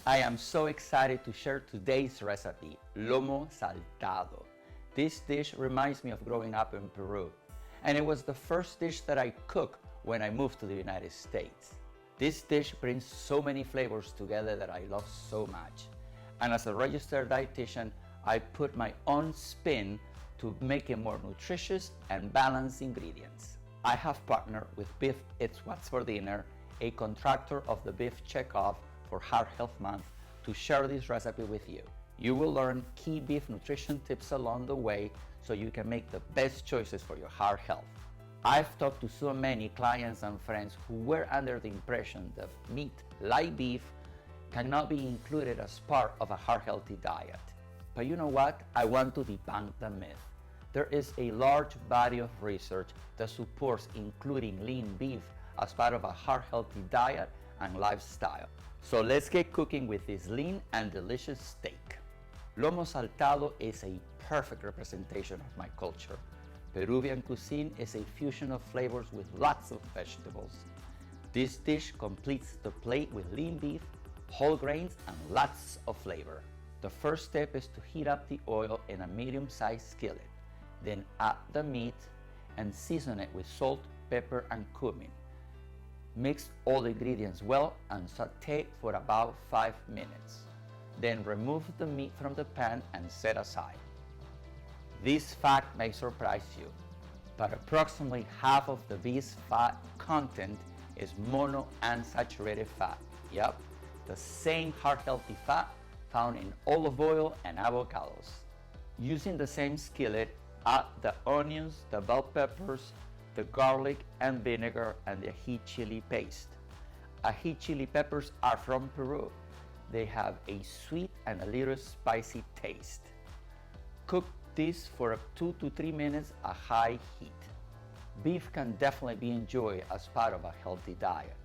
I am so excited to share today's recipe, Lomo Saltado. This dish reminds me of growing up in Peru, and it was the first dish that I cooked when I moved to the United States. This dish brings so many flavors together that I love so much. And as a registered dietitian, I put my own spin to make it more nutritious and balanced ingredients. I have partnered with Beef It's What's for Dinner, a contractor of the beef Checkoff for Heart Health Month, to share this recipe with you. You will learn key beef nutrition tips along the way so you can make the best choices for your heart health. I've talked to so many clients and friends who were under the impression that meat, like beef, cannot be included as part of a heart-healthy diet. But you know what? I want to debunk the myth. There is a large body of research that supports including lean beef as part of a heart-healthy diet and lifestyle. So let's get cooking with this lean and delicious steak. Lomo Saltado is a perfect representation of my culture. Peruvian cuisine is a fusion of flavors with lots of vegetables. This dish completes the plate with lean beef, whole grains, and lots of flavor. The first step is to heat up the oil in a medium-sized skillet. Then add the meat and season it with salt, pepper, and cumin. Mix all the ingredients well and saute for about 5 minutes. Then remove the meat from the pan and set aside. This fact may surprise you, but approximately half of the beef's fat content is monounsaturated fat. Yep, the same heart-healthy fat found in olive oil and avocados. Using the same skillet, add the onions, the bell peppers, the garlic and vinegar, and the ají chili paste. Ají chili peppers are from Peru. They have a sweet and a little spicy taste. Cook this for 2 to 3 minutes at high heat. Beef can definitely be enjoyed as part of a healthy diet.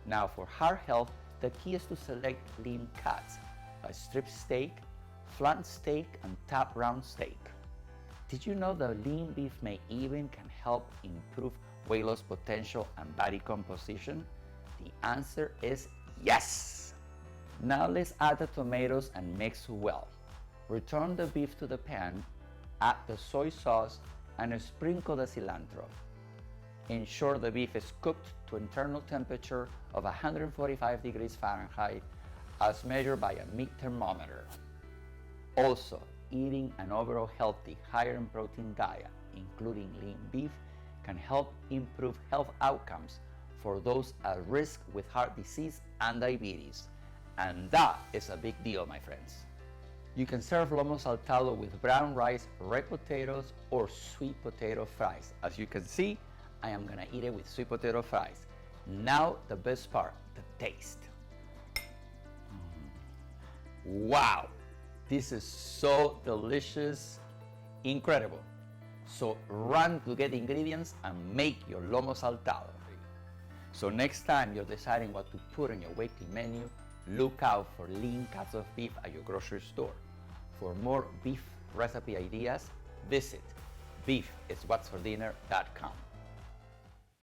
Now for heart health, the key is to select lean cuts, like strip steak, flank steak, and top round steak. Did you know that lean beef may even can help improve weight loss potential and body composition? The answer is yes! Now let's add the tomatoes and mix well. Return the beef to the pan, add the soy sauce, and sprinkle the cilantro. Ensure the beef is cooked to internal temperature of 145 degrees Fahrenheit as measured by a meat thermometer. Also, eating an overall healthy, higher in protein diet, including lean beef, can help improve health outcomes for those at risk with heart disease and diabetes. And that is a big deal, my friends. You can serve Lomo Saltado with brown rice, red potatoes, or sweet potato fries. As you can see, I am gonna eat it with sweet potato fries. Now the best part, the taste. Wow! This is so delicious, incredible. So run to get ingredients and make your Lomo Saltado. So next time you're deciding what to put on your weekly menu, look out for lean cuts of beef at your grocery store. For more beef recipe ideas, visit beefiswhatsfordinner.com.